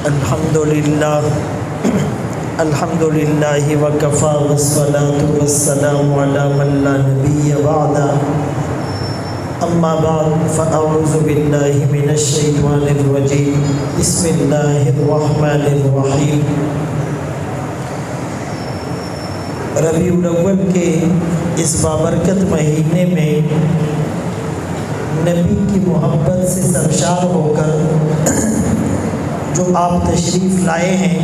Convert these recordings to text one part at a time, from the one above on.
الحمدللہ وکفی والصلاة والسلام علی من لا نبی بعدہ اما بعد فاعوذ باللہ من الشیطان الرجیم بسم اللہ الرحمن الرحیم۔ ربیع الاول کے اس بابرکت مہینے میں نبی کی محبت سے سرشار ہو کر جو آپ تشریف لائے ہیں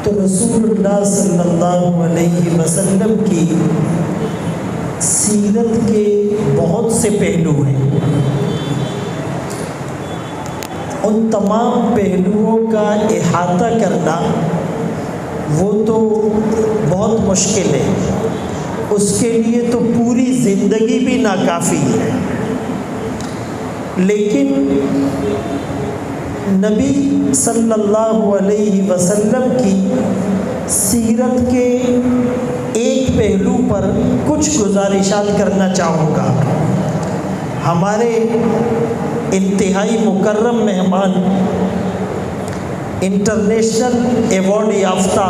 تو رسول اللہ صلی اللہ علیہ وسلم کی سیرت کے بہت سے پہلو ہیں۔ ان تمام پہلوؤں کا احاطہ کرنا وہ تو بہت مشکل ہے، اس کے لیے تو پوری زندگی بھی ناکافی ہے، لیکن نبی صلی اللہ علیہ وسلم کی سیرت کے ایک پہلو پر کچھ گزارشات کرنا چاہوں گا۔ ہمارے انتہائی مکرم مہمان انٹرنیشنل ایوارڈ یافتہ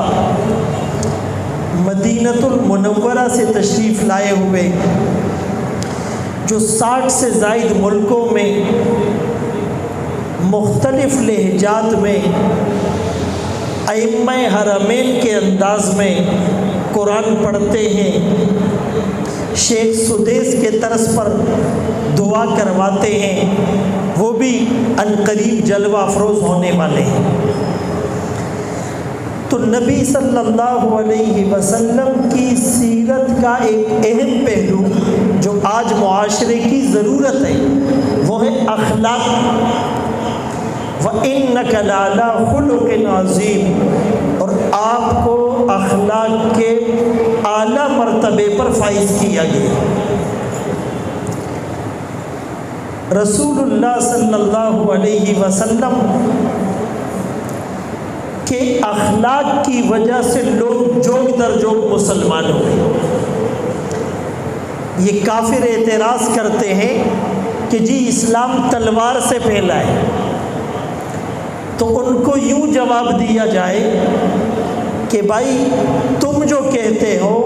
مدینۃ المنورہ سے تشریف لائے ہوئے، جو 60 سے زائد ملکوں میں مختلف لہجات میں ائمہ حرمین کے انداز میں قرآن پڑھتے ہیں، شیخ سدیس کے طرز پر دعا کرواتے ہیں، وہ بھی عنقریب جلوہ افروز ہونے والے ہیں۔ تو نبی صلی اللہ علیہ وسلم کی سیرت کا ایک اہم پہلو جو آج معاشرے کی ضرورت ہے وہ ہے اخلاق۔ وَإِنَّكَ لَعَلَىٰ خُلُقٍ عَظِيمٍ، اور آپ کو اخلاق کے اعلیٰ مرتبے پر فائز کیا گیا۔ رسول اللہ صلی اللہ علیہ وسلم کے اخلاق کی وجہ سے لوگ جوگ در جوگ مسلمان ہوئے۔ یہ کافر اعتراض کرتے ہیں کہ جی اسلام تلوار سے پھیلا ہے، تو ان کو یوں جواب دیا جائے کہ بھائی تم جو کہتے ہو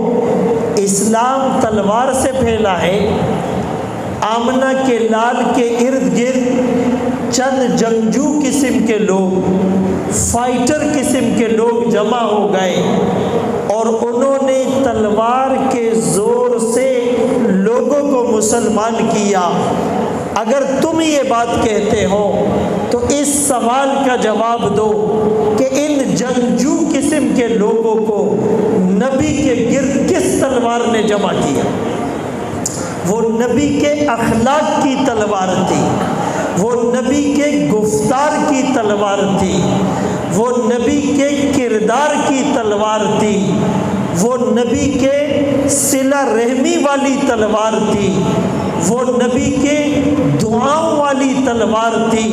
اسلام تلوار سے پھیلا ہے، آمنہ کے لال کے ارد گرد چند جنگجو قسم کے لوگ، فائٹر قسم کے لوگ جمع ہو گئے اور انہوں نے تلوار کے زور سے لوگوں کو مسلمان کیا۔ اگر تم یہ بات کہتے ہو تو اس سوال کا جواب دو کہ ان جنگجو قسم کے لوگوں کو نبی کے گرد کس تلوار نے جمع کیا؟ وہ نبی کے اخلاق کی تلوار تھی، وہ نبی کے گفتار کی تلوار تھی، وہ نبی کے کردار کی تلوار تھی، وہ نبی کے صلہ رحمی والی تلوار تھی، وہ نبی کے دعاؤں والی تلوار تھی۔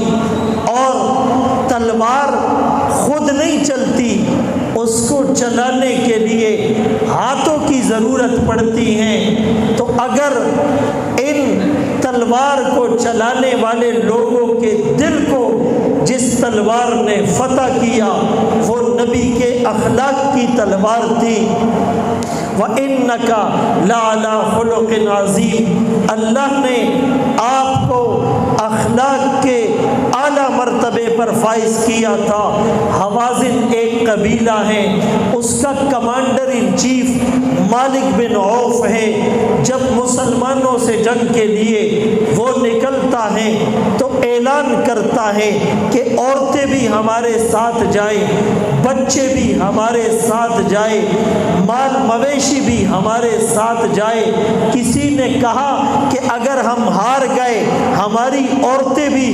اور تلوار خود نہیں چلتی، اس کو چلانے کے لیے ہاتھوں کی ضرورت پڑتی ہے۔ تو اگر ان تلوار کو چلانے والے لوگوں کے دل کو جس تلوار نے فتح کیا وہ نبی کے اخلاق کی تلوار تھی۔ وَإِنَّكَ لَعَلَىٰ خُلُقٍ عَظِيمٍ، اللہ نے آپ کو اخلاق کے اعلیٰ مرتبے پر فائز کیا تھا۔ حوازن ایک قبیلہ ہے، اس کا کمانڈر ان چیف مالک بن عوف ہے۔ جب مسلمانوں سے جنگ کے لیے وہ نکلتا ہے تو اعلان کرتا ہے کہ عورتیں بھی ہمارے ساتھ جائیں، بچے بھی ہمارے ساتھ جائیں، مال مویشی بھی ہمارے ساتھ جائے۔ کسی نے کہا کہ اگر ہم ہار گئے ہماری عورتیں بھی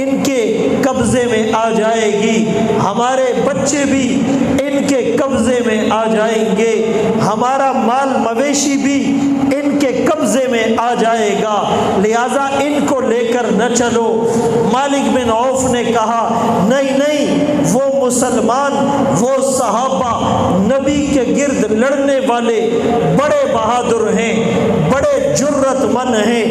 ان کے قبضے میں آ جائے گی، ہمارے بچے بھی ان کے قبضے میں آ جائیں گے، ہمارا مال مویشی بھی ان کے قبضے میں آ جائے گا، لہذا ان کو لے کر نہ چلو۔ مالک بن عوف نے کہا نہیں نہیں، وہ مسلمان، وہ صحابہ نبی کے گرد گرد لڑنے والے بڑے بہادر ہیں، بڑے جرت مند ہیں۔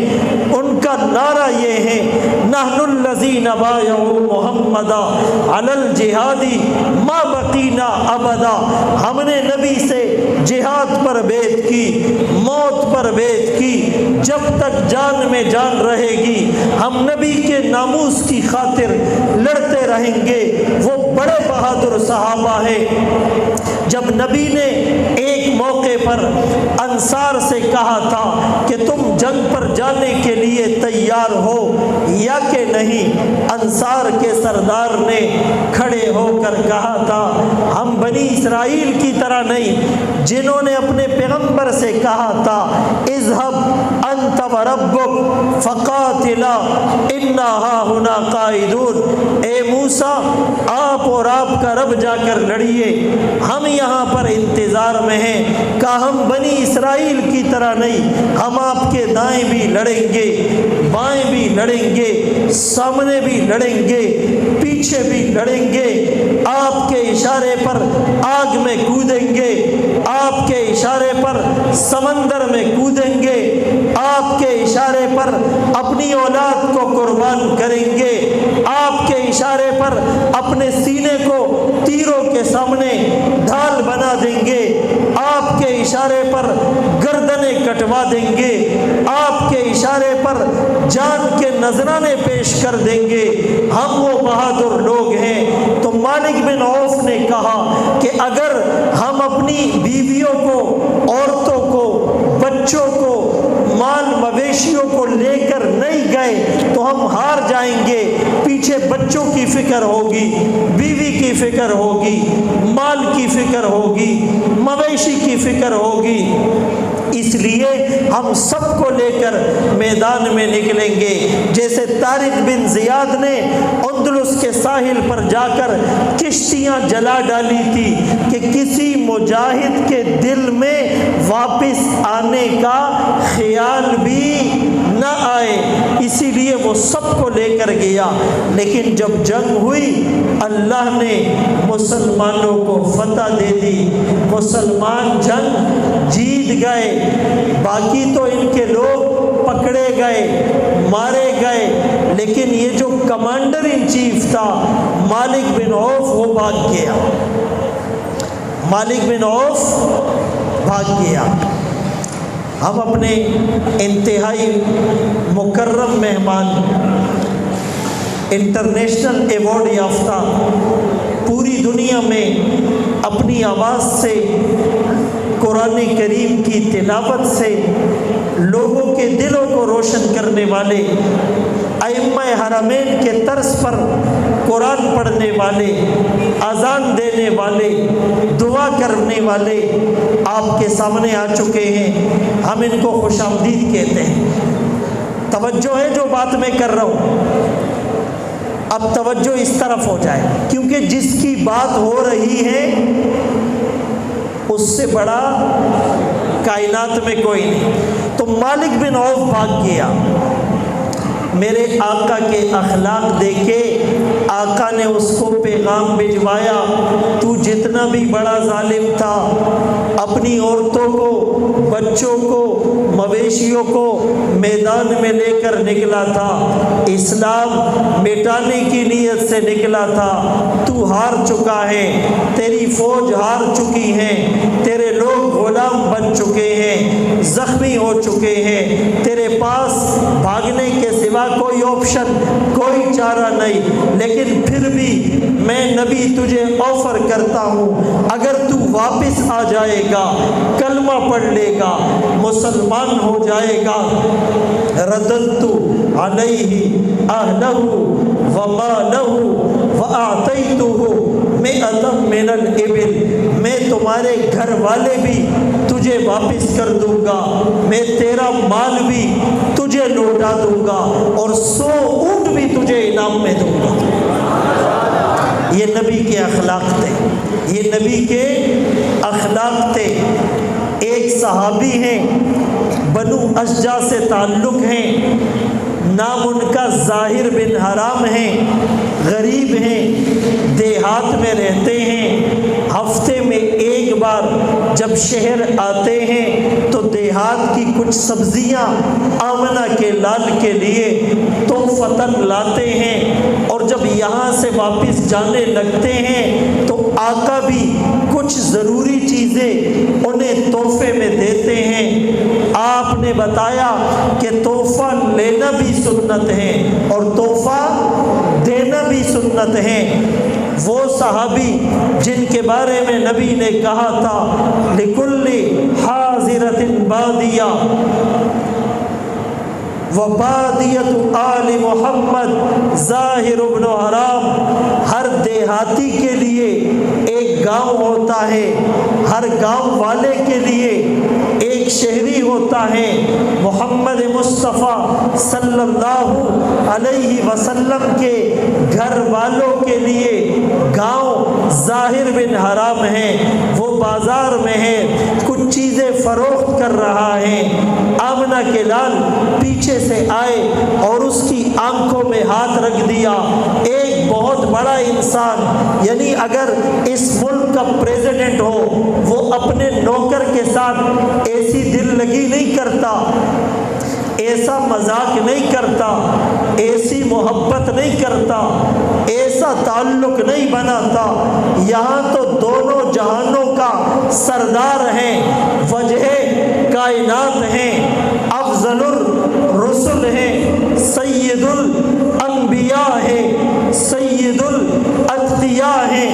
ان کا نعرہ یہ ہے نحن الذین بایعوا محمدا علی الجہاد ما بقینا ابدا، ہم نے نبی سے جہاد پر بیعت کی، موت پر بیعت کی، جب تک جان میں جان رہے گی ہم نبی کے ناموس کی خاطر لڑتے رہیں گے۔ وہ بڑے بہادر صحابہ ہیں۔ جب نبی نے ایک موقع پر انصار سے کہا تھا کہ تم جنگ پر جانے کے لیے تیار ہو یا کہ نہیں، انصار کے سردار نے کھڑے ہو کر کہا تھا ہم بنی اسرائیل کی طرح نہیں جنہوں نے اپنے پیغمبر سے کہا تھا اذهب انت وربک فقاتلا انا ہاہنا قاعدون، اے موسیٰ آپ اور آپ کا رب جا کر لڑیے، ہم یہاں پر انتظار میں ہیں۔ کہ ہم بنی اسرائیل کی طرح نہیں، ہم آپ کے دائیں بھی لڑیں گے، بائیں بھی لڑیں گے، سامنے بھی لڑیں گے، پیچھے بھی لڑیں گے، آپ کے اشارے پر آگ میں کودیں گے، آپ کے اشارے پر سمندر میں کودیں گے، آپ کے اشارے پر اپنی اولاد کو قربان کریں گے، آپ کے اشارے پر اپنے سینے کو تیروں کے سامنے ڈھال بنا دیں گے، آپ کے اشارے پر گردنیں کٹوا دیں گے، آپ کے اشارے پر جان کے نذرانے پیش کر دیں گے، ہم وہ بہادر لوگ ہیں۔ تو مالک بن عوف نے کہا کہ اگر ہم اپنی بیویوں کو، عورتوں کو، بچوں کو، مال مویشیوں کو لے کر نہیں گئے تو ہم ہار جائیں گے۔ پیچھے بچوں کی فکر ہوگی، بیوی کی فکر ہوگی، مال کی فکر ہوگی، مویشی کی فکر ہوگی، اس لیے ہم سب کو لے کر میدان میں نکلیں گے۔ جیسے طارق بن زیاد نے اندلس کے ساحل پر جا کر کشتیاں جلا ڈالی تھی کہ کسی مجاہد کے دل میں واپس آنے کا خیال بھی نہ آئے، اسی لیے وہ سب کو لے کر گیا۔ لیکن جب جنگ ہوئی اللہ نے مسلمانوں کو فتح دے دی، مسلمان جنگ جیت گئے، باقی تو ان کے لوگ پکڑے گئے، مارے گئے، لیکن یہ جو کمانڈر ان چیف تھا مالک بن عوف وہ بھاگ گیا، مالک بن عوف بھاگ گیا۔ ہم اپنے انتہائی مکرم مہمان، انٹرنیشنل ایوارڈ یافتہ، پوری دنیا میں اپنی آواز سے، قرآن کریم کی تلاوت سے لوگوں کے دلوں کو روشن کرنے والے، ائمہ حرمین کے طرز پر قرآن پڑھنے والے، اذان دینے والے، دعا کرنے والے آپ کے سامنے آ چکے ہیں۔ ہم ان کو خوش آمدید کہتے ہیں۔ توجہ ہے جو بات میں کر رہا ہوں، اب توجہ اس طرف ہو جائے، کیونکہ جس کی بات ہو رہی ہے اس سے بڑا کائنات میں کوئی نہیں۔ تو مالک بن عوف بھاگ گیا، میرے آقا کے اخلاق دیکھے آقا نے اس کو پیغام بھجوایا، تو جتنا بھی بڑا ظالم تھا اپنی عورتوں کو، بچوں کو، مویشیوں کو میدان میں لے کر نکلا تھا، اسلام مٹانے کی نیت سے نکلا تھا، تو ہار چکا ہے، تیری فوج ہار چکی ہے، تیرے لوگ غلام بن چکے ہیں، زخمی ہو چکے ہیں، تیرے پاس بھاگنے کے سوا کوئی آپشن، کوئی چارہ نہیں، لیکن پھر بھی میں نبی تجھے آفر کرتا ہوں، اگر تو واپس آ جائے گا، کلمہ پڑھ لے گا، مسلمان ہو جائے گا، رددت علیہ اہلہ ومالہ وَأَعْطَيْتُهُ مِئَةً مِّنَ الْإِبِلِ، میں تمہارے گھر والے بھی تجھے واپس کر دوں گا، میں تیرا مال بھی تجھے لوٹا دوں گا، اور 100 اونٹ بھی تجھے انعام میں دوں گا۔ یہ نبی کے اخلاق تھے، یہ نبی کے اخلاق تھے۔ ایک صحابی ہیں، بنو اشجع سے تعلق ہیں، نام ان کا ظاہر بن حرام ہیں، غریب ہیں، دیہات میں رہتے ہیں، ہفتے میں ایک بار جب شہر آتے ہیں تو دیہات کی کچھ سبزیاں آمنہ کے لال کے لیے تحفتاً لاتے ہیں، اور جب یہاں سے واپس جانے لگتے ہیں تو آقا بھی کچھ ضروری چیزیں انہیں تحفے میں دیتے ہیں۔ آپ نے بتایا کہ تحفہ لینا بھی سنت ہے اور تحفہ دینا بھی سنت ہے۔ وہ صحابی جن کے بارے میں نبی نے کہا تھا لِكُلِّ حَاضِرَةٍ بَادِيَةٍ وَبَادِيَةُ آلِ محمد ظاہر بن حرام، ہر دیہاتی کے لیے ایک گاؤں ہوتا ہے، ہر گاؤں والے کے لیے ایک شہری ہوتا ہے۔ محمد مصطفیٰ صلی اللہ علیہ وسلم کے گھر والوں کے لیے گاؤں ظاہر بن حرام ہے، وہ بازار میں ہے، کچھ چیزیں فروخت کر رہا ہے۔ آمنہ کے لال پیچھے سے آئے اور اس کی آنکھوں میں ہاتھ رکھ دیا۔ ایک بہت بڑا انسان، یعنی اگر اس ملک کا پریزیڈنٹ ہو، وہ اپنے نوکر کے ساتھ ایسی دل لگی نہیں کرتا، ایسا مذاق نہیں کرتا، ایسی محبت نہیں کرتا، ایسا تعلق نہیں بناتا۔ یہاں تو دونوں جہانوں کا سردار ہیں، وجہ کائنات ہیں، افضل الرسل ہیں، سید الانبیاء ہیں، سید الاتقیاء ہیں،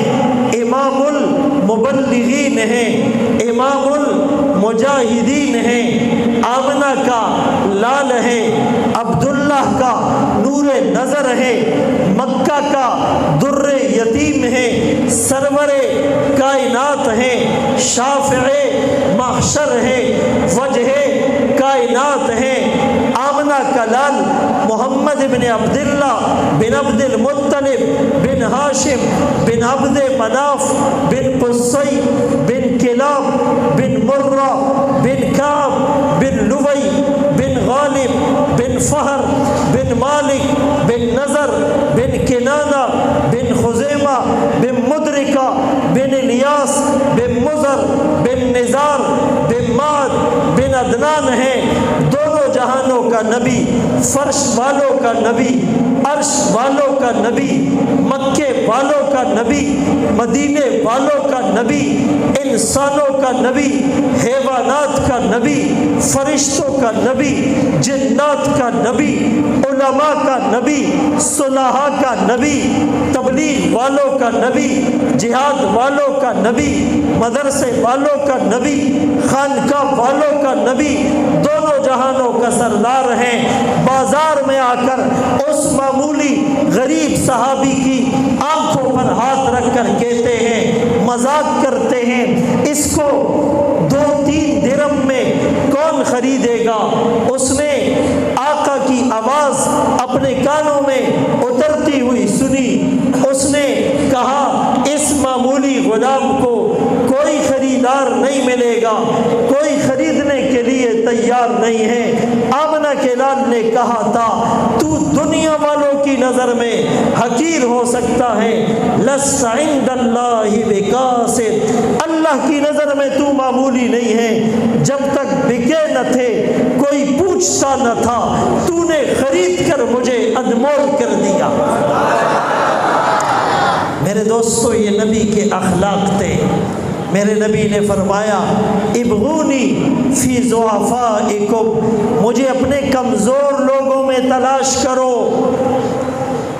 امام المبلغین ہیں، امام المجاہدین ہیں، آمنہ کا لال ہے، عبداللہ کا نور نظر ہے، مکہ کا در یتیم ہے، سرور کائنات ہے، شافع محشر ہے، وجہ کائنات ہے۔ آمنہ کا لال محمد بن عبداللہ بن عبد المطلب بن ہاشم بن عبد مناف بن قصی بن کلاب بن مرہ بن کعب بن لوی بن غالب بن فہر بن مالک بن نضر بن کنانہ بن خزیمہ بن مدرکہ بن الیاس بن مضر بن نزار بن معد بن عدنان ہے۔ دونوں جہانوں کا نبی، فرش والوں کا نبی، عرش والوں کا نبی، مکے والوں کا نبی، مدینے والوں کا نبی، انسانوں کا نبی، حیوانات کا نبی، فرشتوں کا نبی، جنات کا نبی، علماء کا نبی، صلحاء کا نبی، تبلیغ والوں کا نبی، جہاد والوں کا نبی، مدرسے والوں کا نبی، خانقاہ والوں کا نبی، دونوں جہانوں کا سردار ہیں۔ بازار میں آ کر اس معمولی غریب صحابی کی آنکھوں پر ہاتھ رکھ کر کہتے ہیں، مذاق کرتے ہیں، اس کو 2-3 درہم میں کون خریدے گا؟ اس نے آقا کی آواز اپنے کانوں میں اترتی ہوئی سنی، اس نے کہا اس معمولی غلام کو کوئی خریدار نہیں ملے گا، کوئی خریدنے کے لیے تیار نہیں ہے۔ آمنہ کے لال نے کہا تھا تو دنیا والوں کی نظر میں حقیر ہو سکتا ہے، لست عند اللہ بکاسد، اللہ کی نظر میں تو معمولی نہیں ہے۔ جب تک بکے نہ تھے، کوئی پوچھتا نہ تھا، تو نے خرید کر مجھے انمول کر دیا۔ میرے دوستو، یہ نبی کے اخلاق تھے۔ میرے نبی نے فرمایا ابغونی فی ضعفائکم، مجھے اپنے کمزور لوگوں میں تلاش کرو۔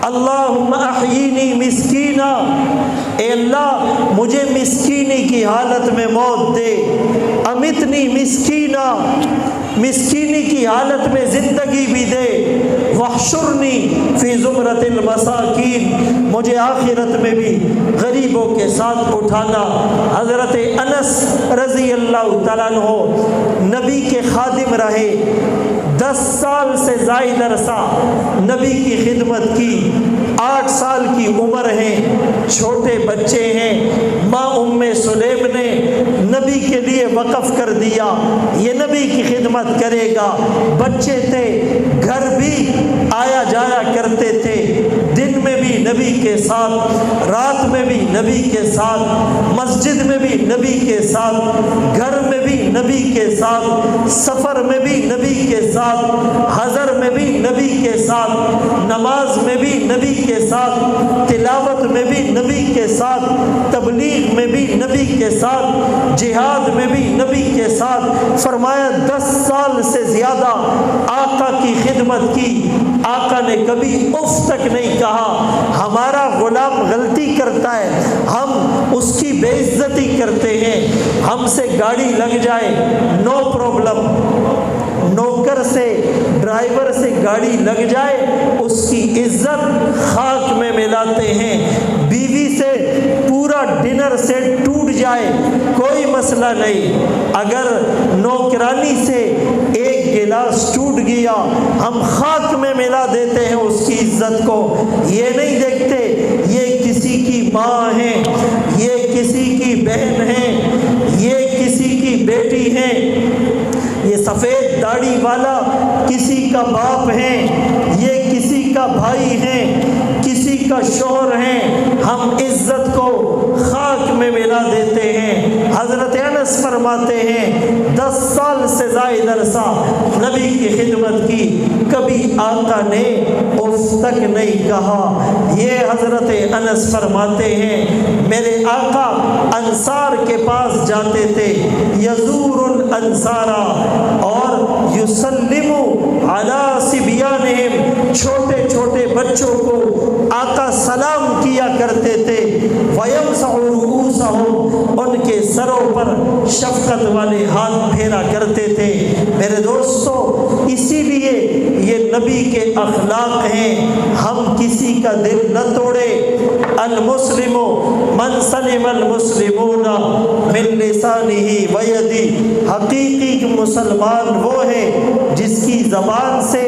اللہم احیینی مسکینہ، اے اللہ مجھے مسکینی کی حالت میں موت دے، امیتنی مسکینہ، مسکینی کی حالت میں زندگی بھی دے، واحشرنی فی زمرۃ المساکین، مجھے آخرت میں بھی غریبوں کے ساتھ اٹھانا۔ حضرت انس رضی اللہ تعالیٰ عنہ نبی کے خادم رہے، 10 سال سے زائد عرصہ نبی کی خدمت کی، 8 سال کی عمر ہے، چھوٹے بچے ہیں۔ ماں ام سلیم نے نبی کے لیے وقف کر دیا، یہ نبی کی خدمت کرے گا۔ بچے تھے، گھر بھی آیا جایا کرتے تھے، دن میں بھی نبی کے ساتھ، رات میں بھی نبی کے ساتھ، مسجد میں بھی نبی کے ساتھ، گھر میں بھی نبی کے ساتھ، سفر میں بھی نبی کے ساتھ، حضر میں بھی نبی کے ساتھ، نماز میں بھی نبی کے ساتھ، تلاوت میں بھی نبی کے ساتھ، تبلیغ میں بھی نبی کے ساتھ، جہاد میں بھی نبی کے ساتھ۔ فرمایا 10 سال سے زیادہ آقا کی خدمت کی، آقا نے کبھی اف تک نہیں کہا۔ ہمارا غلام غلطی کرتا ہے، ہم اس کی بے عزتی کرتے ہیں، ہم سے گاڑی لگ جائے نو پرابلم، نوکر سے ڈرائیور سے گاڑی لگ جائے اس کی عزت خاک میں ملاتے ہیں، بیوی سے پورا ڈنر سیٹ ٹوٹ جائے کوئی مسئلہ نہیں، اگر نوکرانی سے ایک گلاس ٹوٹ گیا ہم خاک میں ملا دیتے ہیں اس کی عزت کو۔ یہ نہیں دیکھتے یہ کسی کی ماں ہے، یہ کسی کی بہن ہے، یہ کسی کی بیٹی ہے، یہ سفید داڑھی والا کسی کا باپ ہے، یہ کسی کا بھائی ہے، کسی کا شوہر ہے، ہم عزت کو خاک میں ملا دیتے ہیں۔ حضرت انس فرماتے ہیں 10 سال سے زائد عرصہ نبی کی خدمت کی، کبھی آقا نے اف تک نہیں کہا۔ یہ حضرت انس فرماتے ہیں میرے آقا انصار کے پاس جاتے تھے، یزور الانصارا اور یسلم علی صبیانہم، چھوٹے چھوٹے بچوں کو آقا سلام کیا کرتے تھے، ویمسح رؤوسہم، ان کے سروں پر شفقت والے ہاتھ پھیرا کرتے تھے۔ میرے دوستو اسی لیے یہ نبی کے اخلاق ہیں، ہم کسی کا دل نہ توڑے۔ المسلم من سلم المسلمون من لسانہ ویدہ، حقیقی مسلمان وہ ہے جس کی زبان سے،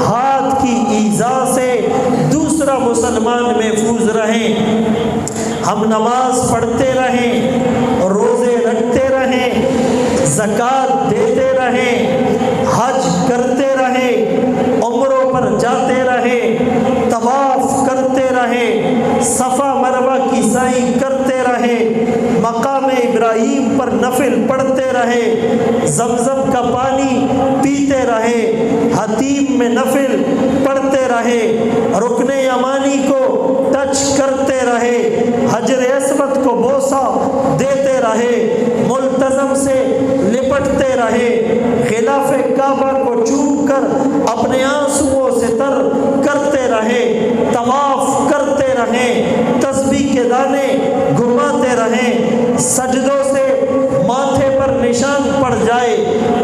ہاتھ کی ایذا سے دوسرا مسلمان محفوظ رہے۔ ہم نماز پڑھتے رہیں، روزے رکھتے رہیں، زکوٰۃ دیتے رہیں، حج کرتے رہیں، عمروں پر جاتے رہیں، طواف کرتے رہیں، صفا مروہ کی سعی کرتے رہیں، مقام ابراہیم پر نفل پڑھتے رہیں، زمزم کا پانی پیتے رہیں، حتیم میں نفل پڑھتے رہیں، رکن یمانی کو ٹچ کرتے رہے، حجر اسود کو بوسہ دیتے رہے، ملتزم سے لپٹتے رہے، خلاف کعبہ کو چوم کر اپنے آنسوؤں سے تر کرتے رہے، طواف کرتے رہے، تسبیح کے دانے گھماتے رہے، سجدوں سے ماتھے پر نشان پڑ جائے،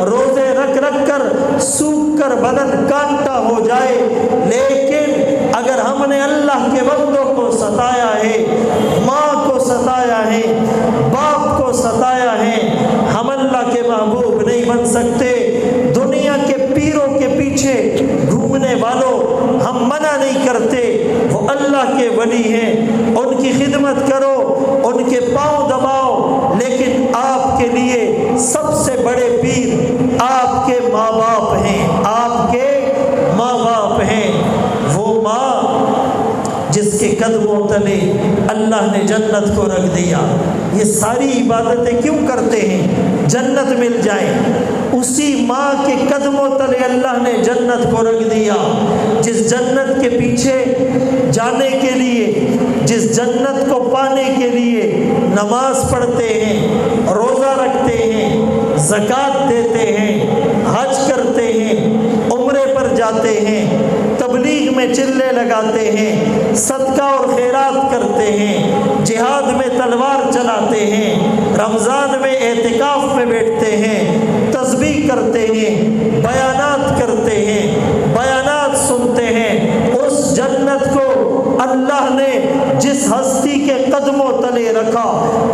روزے رکھ رکھ کر سوکھ کر بدن کانٹا ہو جائے، لیکن اگر ہم نے اللہ کے بندوں کو ستایا ہے، ماں کو ستایا ہے، باپ کو ستایا ہے، ہم اللہ کے محبوب نہیں بن سکتے۔ دنیا کے پیروں کے پیچھے گھومنے والوں ہم منع نہیں کرتے، وہ اللہ کے ولی ہیں، ان کی خدمت کرو، ان کے پاؤں دباؤ، لیکن آپ کے لیے سب سے بڑے پیر آپ کے ماں باپ ہیں، آپ کے ماں باپ ہیں۔ وہ ماں جس کے قدموں تلے اللہ نے جنت کو رکھ دیا، یہ ساری عبادتیں کیوں کرتے ہیں؟ جنت مل جائے۔ اسی ماں کے قدموں تلے اللہ نے جنت کو رکھ دیا، جس جنت کے پیچھے جانے کے لیے، جس جنت کو پانے کے لیے نماز پڑھتے ہیں، روزہ رکھتے ہیں، زکوٰۃ دیتے ہیں، حج کرتے ہیں، عمرے پر جاتے ہیں، تبلیغ میں چلے لگاتے ہیں، صدقہ اور خیرات کرتے ہیں، جہاد میں تلوار چلاتے ہیں، رمضان میں اعتکاف میں بیٹھتے ہیں، تسبیح کرتے ہیں، بیانات کرتے ہیں، بیانات سنتے ہیں، اس جنت کو اللہ نے جس ہستی کے قدموں تلے رکھا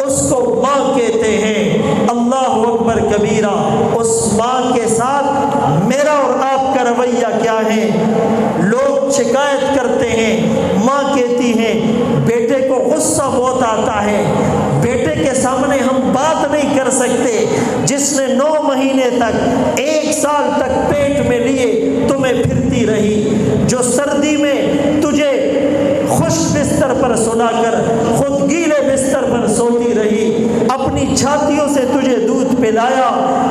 اس کو ماں کہتے ہیں۔ اللہ اکبر کبیرہ۔ اس ماں کے ساتھ میرا اور آپ کا رویہ کیا ہے؟ لوگ شکایت کرتے ہیں، ماں کہتی ہے بیٹے کو غصہ بہت آتا ہے، بیٹے کے سامنے ہم بات نہیں کر سکتے، جس نے 9 مہینے تک 1 سال تک پیٹ میں لیے تمہیں پھرتی رہی، جو سردی میں تجھے خود خشک بستر پر سلا کر خود گیلے بستر پر سوتی رہی، اپنی چھاتیوں سے تجھے دودھ پلایا،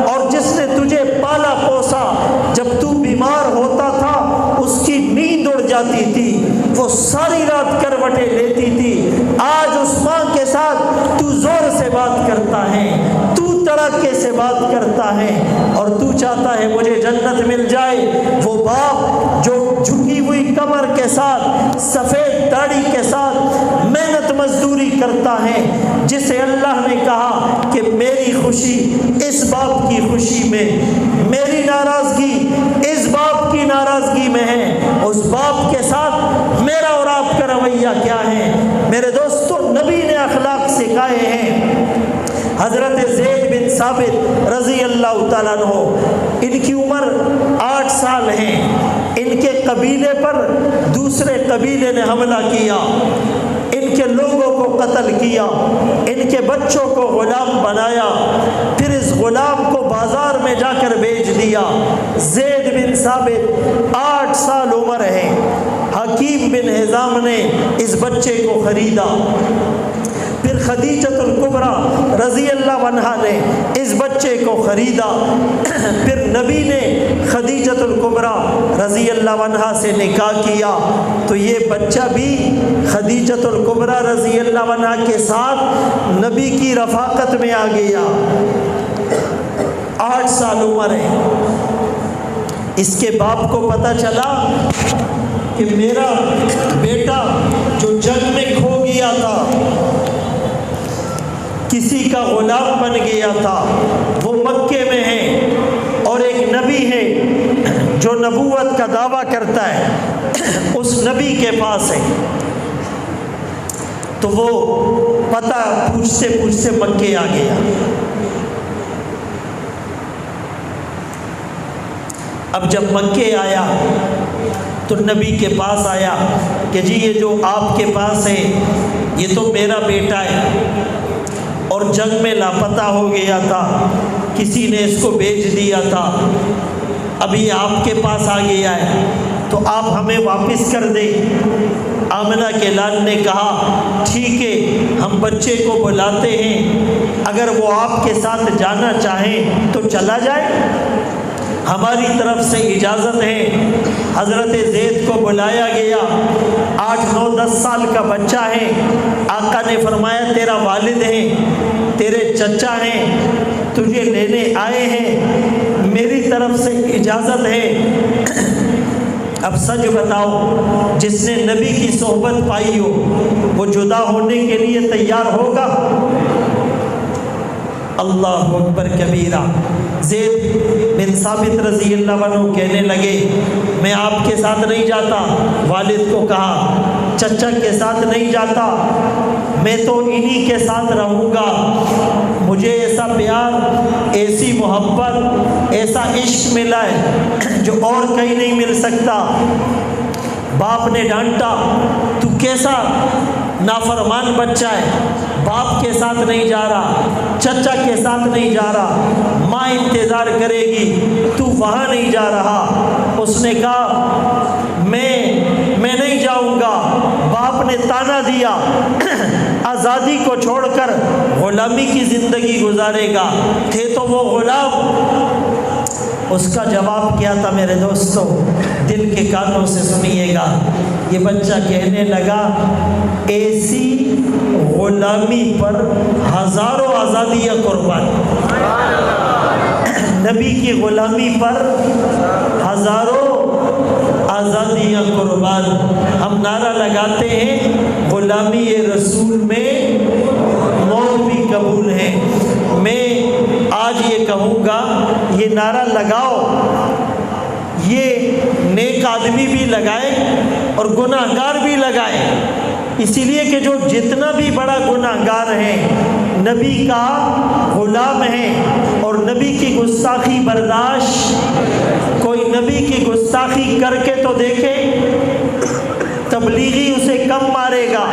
اور جس نے تجھے پالا پوسا جب تو بیمار ہوتا تھا اس کی نیند اڑ جاتی تھی، وہ ساری رات کروٹیں لیتی تھی، آج اس ماں کے ساتھ تو زور سے بات کرتا ہے، تو تڑاکے سے بات کرتا ہے، اور تو چاہتا ہے مجھے جنت مل جائے۔ وہ باپ جو جھکی ہوئی کمر کے ساتھ سفید داڑھی کے ساتھ محنت مزدوری کرتا ہے، جسے اللہ نے کہا کہ میری خوشی اس باپ کی خوشی میں، میری ناراضگی اس باپ کی ناراضگی میں ہے، اس باپ کے ساتھ میرا اور آپ کا رویہ کیا ہے؟ میرے دوستو، نبی نے اخلاق سکھائے ہیں۔ حضرت زید بن ثابت رضی اللہ تعالیٰ عنہ، ان کی عمر 8 سال ہے، ان کے قبیلے پر دوسرے قبیلے نے حملہ کیا، ان کے لوگوں کو قتل کیا، ان کے بچوں کو غلام بنایا، پھر اس غلام کو بازار میں جا کر بیچ دیا۔ زید بن ثابت 8 سال عمر ہے، حکیم بن حزام نے اس بچے کو خریدا، پھر خدیجۃ الکبریٰ رضی اللہ عنہا نے اس بچے کو خریدا، پھر نبی نے خدیجۃ الکبریٰ رضی اللہ عنہا سے نکاح کیا، تو یہ بچہ بھی خدیجۃ الکبریٰ رضی اللہ عنہا کے ساتھ نبی کی رفاقت میں آ گیا۔ 8 سال عمر ہے۔ اس کے باپ کو پتہ چلا کہ میرا بیٹا جو جنگ میں کھو گیا تھا، کسی کا غلام بن گیا تھا، وہ مکے میں ہے، اور ایک نبی ہے جو نبوت کا دعویٰ کرتا ہے، اس نبی کے پاس ہے، تو وہ پتہ پوچھتے پوچھتے مکے آ گیا۔ اب جب مکے آیا تو نبی کے پاس آیا کہ جی یہ جو آپ کے پاس ہے یہ تو میرا بیٹا ہے، اور جنگ میں لاپتہ ہو گیا تھا، کسی نے اس کو بیچ دیا تھا، اب یہ آپ کے پاس آ گیا ہے، تو آپ ہمیں واپس کر دیں۔ آمنہ کے لال نے کہا ٹھیک ہے، ہم بچے کو بلاتے ہیں، اگر وہ آپ کے ساتھ جانا چاہیں تو چلا جائے، ہماری طرف سے اجازت ہے۔ حضرت زید کو بلایا گیا، 8 9 10 سال کا بچہ ہے، آقا نے فرمایا تیرا والد ہے، تیرے چچا ہیں، تجھے لینے آئے ہیں، میری طرف سے اجازت ہے۔ اب سچ بتاؤ، جس نے نبی کی صحبت پائی ہو وہ جدا ہونے کے لیے تیار ہوگا؟ اللہ اکبر کبیرہ۔ زید بن ثابت رضی اللہ عنہ کہنے لگے میں آپ کے ساتھ نہیں جاتا، والد کو کہا چچا کے ساتھ نہیں جاتا، میں تو انہی کے ساتھ رہوں گا، مجھے ایسا پیار، ایسی محبت، ایسا عشق ملا ہے جو اور کہیں نہیں مل سکتا۔ باپ نے ڈانٹا تو کیسا نافرمان بچہ ہے، باپ کے ساتھ نہیں جا رہا، چچا کے ساتھ نہیں جا رہا، ماں انتظار کرے گی، تو وہاں نہیں جا رہا۔ اس نے کہا میں نہیں جاؤں گا۔ باپ نے تانا دیا آزادی کو چھوڑ کر غلامی کی زندگی گزارے گا، تھے تو وہ غلام۔ اس کا جواب کیا تھا میرے دوستو؟ دل کے کانوں سے سنیے گا۔ یہ بچہ کہنے لگا ایسی غلامی پر ہزاروں آزادیاں قربان، نبی کی غلامی پر ہزاروں آزادیاں قربان۔ ہم نعرہ لگاتے ہیں غلامی رسول میں موت بھی قبول ہے۔ میں آج یہ کہوں گا یہ نعرہ لگاؤ، یہ نیک آدمی بھی لگائے اور گناہ گار بھی لگائے، اسی لیے کہ جو جتنا بھی بڑا گناہ گار ہے نبی کا غلام ہے، اور نبی کی گستاخی برداشت، کوئی نبی کی گستاخی کر کے تو دیکھے، تبلیغی اسے کم مارے گا،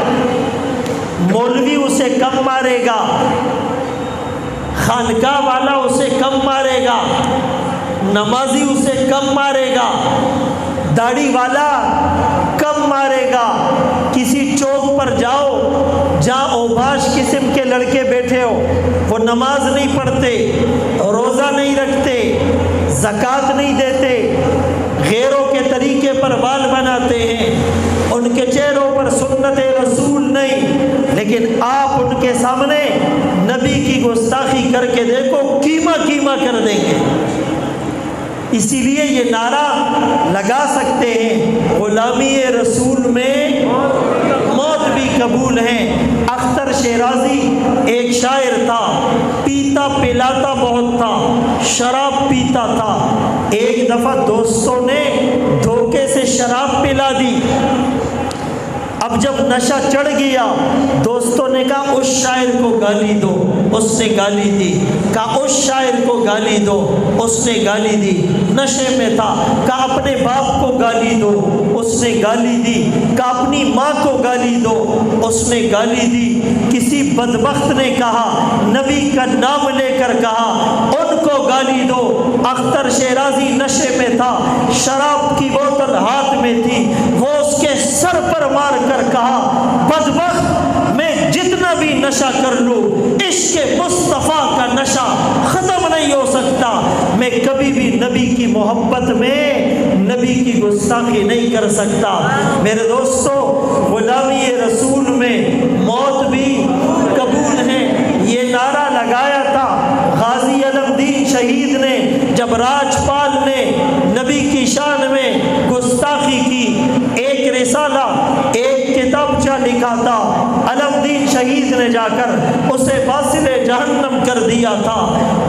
مولوی اسے کم مارے گا، خانقاہ والا اسے کم مارے گا، نمازی اسے کم مارے گا، داڑھی والا کم مارے گا، کسی چوک پر جاؤ جہاں اوباش قسم کے لڑکے بیٹھے ہو، وہ نماز نہیں پڑھتے، روزہ نہیں رکھتے، زکوٰۃ نہیں دیتے، غیروں کے طریقے پر بال بناتے ہیں، ان کے چہروں پر سنت رسول نہیں، لیکن آپ ان کے سامنے نبی کی گستاخی کر کے دیکھو، کیما کیما کر دیں گے۔ اسی لیے یہ نعرہ لگا سکتے ہیں، غلامی رسول میں موت بھی قبول ہے۔ اختر شیرازی ایک شاعر تھا، پیتا پلاتا بہت تھا، شراب پیتا تھا۔ ایک دفعہ دوستوں نے دھوکے سے شراب پلا دی۔ اب جب نشہ چڑھ گیا، دوستوں نے کہا اس شاعر کو گالی دو، اس نے گالی دی۔ کہا اس شاعر کو گالی دو، اس نے گالی دی۔ نشے میں تھا، کہا اپنے باپ کو گالی دو، اس نے گالی دی۔ کہا اپنی ماں کو گالی دو، اس نے گالی دی۔ کسی بدبخت نے کہا، نبی کا نام لے کر کہا، ان کو گالی دو۔ اختر شیرازی نشے میں تھا، شراب کی بوتل ہاتھ میں تھی، وہ اس کے سر پر مار کر کہا، بدبخت میں جتنا بھی نشہ کر لوں، عشق مصطفیٰ کا نشہ ختم نہیں ہو سکتا۔ میں کبھی بھی نبی کی محبت میں نبی کی گستاخی نہیں کر سکتا۔ میرے دوستو، غلامی رسول میں موت بھی قبول ہے۔ یہ نعرہ لگایا تھا غازی علم دین شہید نے جب راجپال نے نبی کی شان میں گستاخی کی۔ ایک رسالہ، ایک کتابچہ لکھا تھا، علم دین شہید نے جا کر اسے واصل جہنم کر دیا تھا،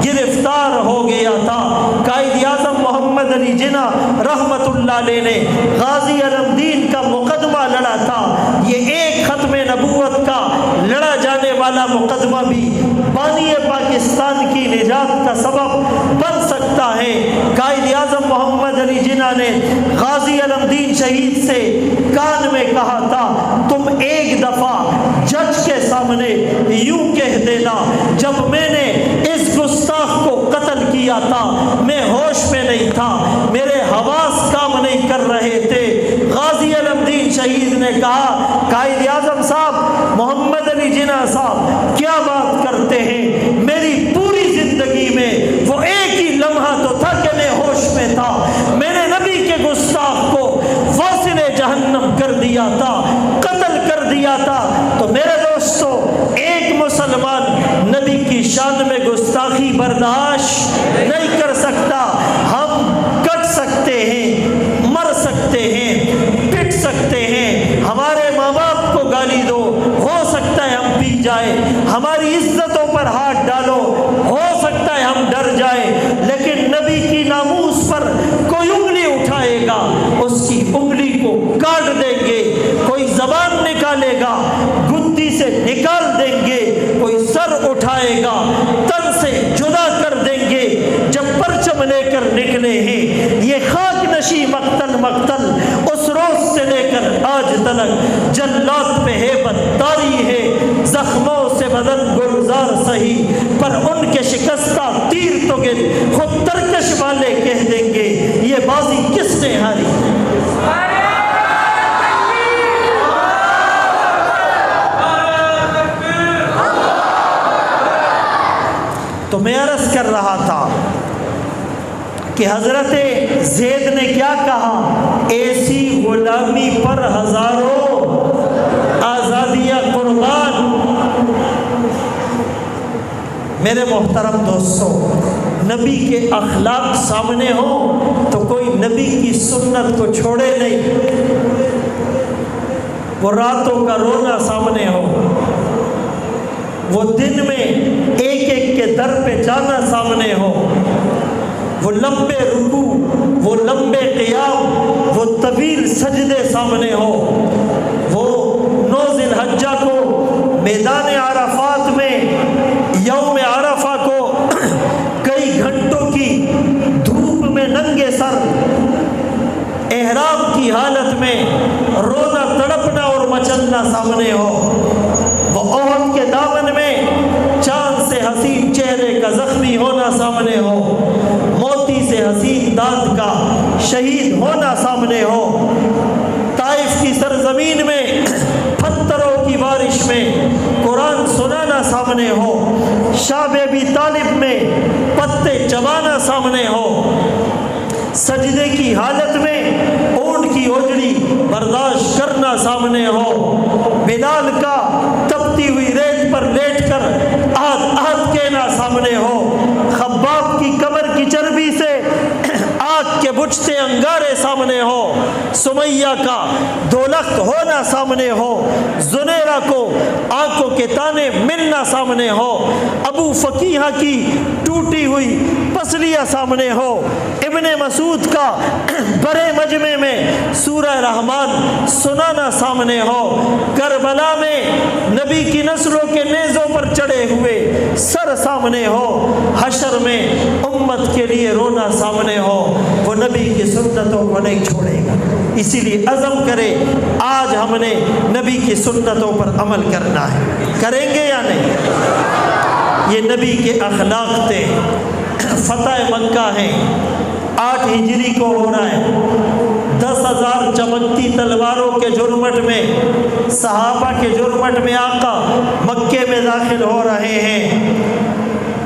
گرفتار ہو گیا تھا۔ قائد اعظم محمد علی جناح رحمت اللہ علیہ نے غازی علم دین کا مقدمہ لڑا تھا۔ یہ ایک ختم نبوت کا لڑا جانے والا مقدمہ بھی بانی پاکستان کی نجات کا سبب بن سکتا ہے۔ قائد اعظم محمد علی جناح نے غازی علم دین شہید سے کان میں کہا تھا، تم ایک دفعہ جج کے سامنے یوں کہہ دینا، جب میں نے اس گستاخ کو قتل کیا تھا میں ہوش میں نہیں تھا، میرے حواس کام نہیں کر رہے تھے۔ غازی علم دین شہید نے کہا، قائد اعظم صاحب، محمد علی جناح صاحب کیا بات کرتے ہیں، میری پوری زندگی میں وہ ایک ہی لمحہ تو تھا کہ میں ہوش میں تھا، میں نے نبی کے گستاخ کو واصل جہنم کر دیا تھا، قتل کر دیا تھا۔ تو میرے دوستو، ایک مسلمان نبی کی شان میں گستاخی برداشت نہیں کر سکتا۔ ہم کٹ سکتے ہیں، مر سکتے ہیں، پٹ سکتے ہیں، ہمارے ماں باپ کو گالی دو، ہو سکتا ہے ہم پی جائیں، ہماری عزتوں پر ہاتھ ڈالو، ہو سکتا ہے ہم ڈر جائیں، لیکن نبی کی ناموس پر کوئی انگلی اٹھائے گا، اس کی انگلی کو کاٹ دیں گے۔ کوئی زبان نکالے گا، گدی سے نکال دیں گے۔ کوئی سر اٹھائے گا، تن سے جدا کر دیں گے۔ جب پرچم لے کر نکلے ہیں یہ خاک نشی مقتل مقتل، اس روز سے لے کر آج تلک جلات پہ ہیبت طاری ہے، زخموں سے بدن گلزار سہی، پر ان کے شکستہ تیر تو گر خود ترکش والے کہہ دیں گے، یہ بازی کس نے ہاری۔ تو میں عرض کر رہا تھا کہ حضرت زید نے کیا کہا، ایسی غلامی پر ہزاروں آزادیاں قربان۔ میرے محترم دوستو، نبی کے اخلاق سامنے ہوں تو کوئی نبی کی سنت کو چھوڑے نہیں۔ وہ راتوں کا رونا سامنے ہو، وہ دن میں ایک ایک کے در پہ جانا سامنے ہو، وہ لمبے رکوع، وہ لمبے قیام، وہ طویل سجدے سامنے ہو، وہ 9 ذی الحجہ کو میدان عرفات میں یوم عرفہ کو کئی گھنٹوں کی دھوپ میں ننگے سر احرام کی حالت میں رونا تڑپنا اور مچلنا سامنے ہو، وہ احد کے دامن میں چاند سے حسین چہرے کا زخمی ہونا سامنے ہو، موتی سے حسین دانت کا شہید ہونا سامنے ہو، طائف کی سرزمین سرزمین میں پتھروں کی بارش میں قرآن سنانا سامنے ہو، شاب ابی طالب میں پتے چبانا سامنے ہو، سجدے کی حالت میں اونٹ کی اوجڑی برداشت کرنا سامنے ہو، بلال کا تپتی ہوئی ریت پر لیٹ کر آہت آہت کہنا سامنے ہو، خباب کی کمر کی چربی سے آگ کے بجھتے انگارے سامنے ہو، سمیہ کا دولخت ہونا سامنے ہو، زنیرہ کو آنکھوں کے تانے ملنا سامنے ہو، ابو فقیہ کی ٹوٹی ہوئی پسلیاں سامنے ہو، ابن مسعود کا بڑے مجمع میں سورہ رحمان سنانا سامنے ہو، کربلا میں نبی کی نسلوں کے نیزوں پر چڑھے ہوئے سر سامنے ہو، حشر میں امت کے لیے رونا سامنے ہو، وہ نبی کی سنتوں کو نہیں چھوڑے گا۔ اسی لیے عزم کرے آج ہم نے نبی کی سنتوں پر عمل کرنا ہے، کریں گے یا نہیں؟ یہ نبی کے اخلاق تھے۔ فتح مکہ ہے، 8 ہجری کو ہو رہا ہے، 10,000 چمکتی تلواروں کے جرمٹ میں، صحابہ کے جرمٹ میں آقا مکے میں داخل ہو رہے ہیں۔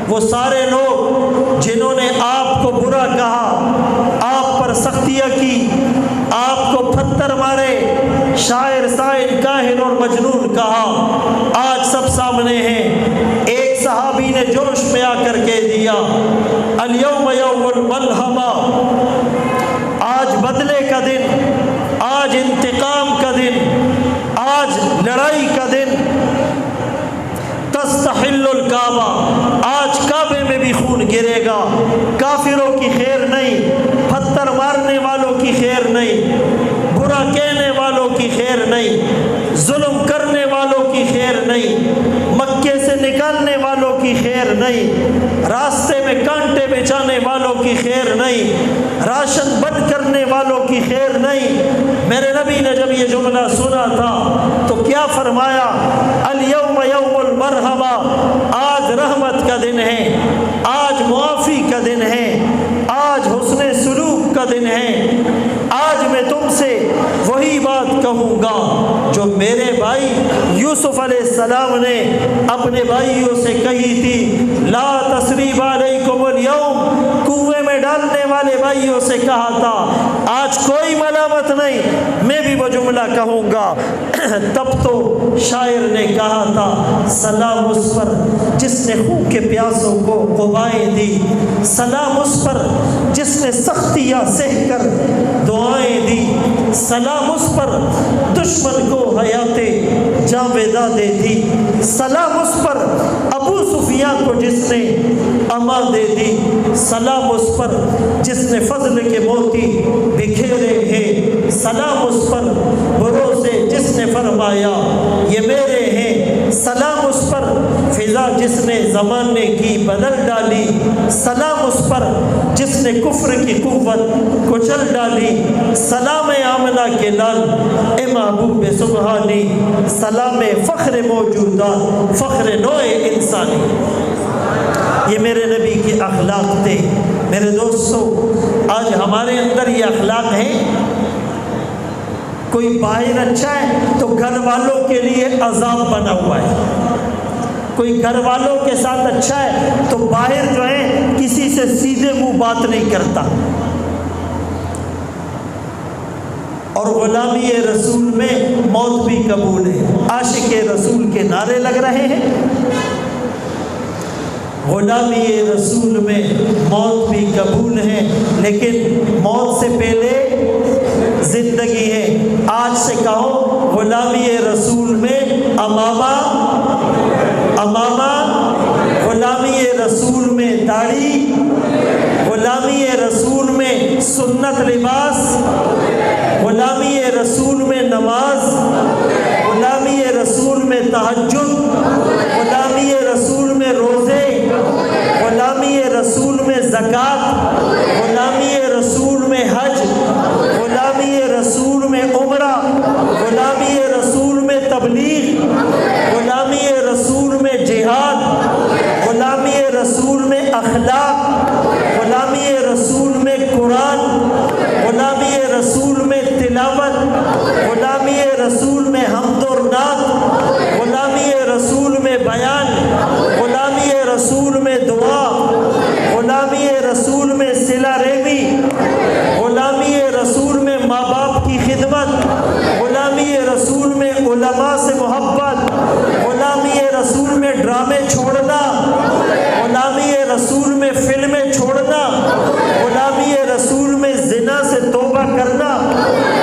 وہ سارے لوگ جنہوں نے آپ کو برا کہا، آپ پر سختیاں کی، آپ کو پتھر مارے، شاعر، سائل، کاہن اور مجنون کہا، آج سب سامنے ہیں۔ ایک صحابی نے جوش میں آ کر کہہ دیا، الیوم یوم الملحمہ، آج بدلے کا دن، آج انتقام کا دن، آج لڑائی کا دن، تستحل الکعبہ، آج کعبے میں بھی خون گرے گا، کافروں کی خیر نہیں، پتھر مارنے والوں کی خیر نہیں، برا کہنے والوں کی خیر نہیں، ظلم کرنے والوں کی خیر نہیں، مکے سے نکالنے والوں کی خیر نہیں، راستے میں کانٹے بچانے والوں کی خیر نہیں، راشن بند کرنے والوں کی خیر نہیں۔ میرے نبی نے جب یہ جملہ سنا تھا تو کیا فرمایا؟ الیوم یوم المرحمہ، آج رحمت کا دن ہے، آج معافی کا دن ہے، آج حسن سلوک کا دن ہے، آج میں تم سے وہی بات کہوں گا جو میرے بھائی یوسف علیہ السلام نے اپنے بھائیوں سے کہی تھی، لا تثریب علیکم اليوم، کنویں میں ڈالنے والے بھائیوں سے کہا تھا، آج کوئی ملامت نہیں، میں بھی وہ جملہ کہوں گا۔ تب تو شاعر نے کہا تھا، سلام اس پر جس نے خون کے پیاسوں کو قوائیں دی، سلام اس پر جس نے سختیاں سہ کر دعائیں دی، سلام اس پر دشمن کو حیات جاویدہ دے دی، سلام اس پر ابو سفیان کو جس نے اما دے دی، سلام اس پر جس نے فضل کے موتی بکھیرے ہیں، سلام اس پر بھروسے جس نے فرمایا یہ میرے ہیں، سلام اس پر فضا جس نے زمانے کی بدل ڈالی، سلام اس پر جس نے کفر کی قوت کچل ڈالی، سلام آمنہ کے لال اے محبوب سبحانی، سلام فخر موجودات، فخر نوع انسانی۔ یہ میرے نبی کے اخلاق تھے۔ میرے دوستو، آج ہمارے اندر یہ اخلاق ہیں۔ کوئی باہر اچھا ہے تو گھر والوں کے لیے عذاب بنا ہوا ہے، کوئی گھر والوں کے ساتھ اچھا ہے تو باہر جو ہے کسی سے سیدھے منہ بات نہیں کرتا۔ اور غلامی رسول میں موت بھی قبول ہے۔ عاشق رسول کے نعرے لگ رہے ہیں، غلامی رسول میں موت بھی قبول ہے، لیکن موت سے پہلے زندگی ہے۔ آج سے کہو، غلامی رسول میں امامہ، غلامی رسول میں داڑھی، غلامی رسول میں سنت لباس، غلامی رسول میں نماز، غلامی رسول میں تہجد، غلامی رسول میں روزے، غلامی رسول میں زکوٰۃ، غلامی رسول میں حج، غلامی رسول میں عمرہ، غلامی رسول میں تبلیغ، غلامی رسول میں جہاد، غلامی رسول میں اخلاق، غلامی رسول میں قرآن، غلامی رسول میں تلاوت، غلامی رسول میں حمد و نعت، غلامی رسول میں بیان، غلامی رسول میں دعا، غلامی رسول میں صلہ رحمی، غلامی رسول میں ماں باپ کی خدمت، غلامی رسول میں علماء سے محبت، غلامی رسول میں ڈرامے چھوڑنا، غلامی رسول میں فلمیں چھوڑنا، غلامی رسول میں زنا سے توبہ کرنا،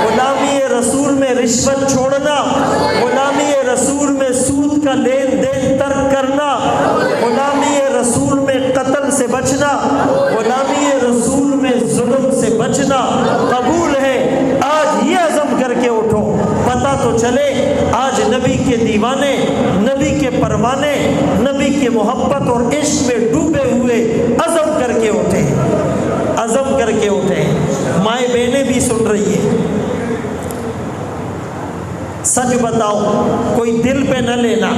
غلامی رسول میں رشوت چھوڑنا، غلامی رسول میں سود کا لین دین ترک کرنا، غلامی رسول میں قتل سے بچنا، غلامی رسول میں ظلم سے بچنا قبول ہے۔ آج یہ عزم کر کے اٹھو، پتہ تو چلے آج نبی کے دیوانے، نبی کے پروانے، نبی کے محبت اور عشق میں ڈوبے ہوئے عزم کر کے اٹھے، عزم کر کے اٹھے۔ مائیں بہنیں بھی سن رہی ہیں، سچ بتاؤ، کوئی دل پہ نہ لینا،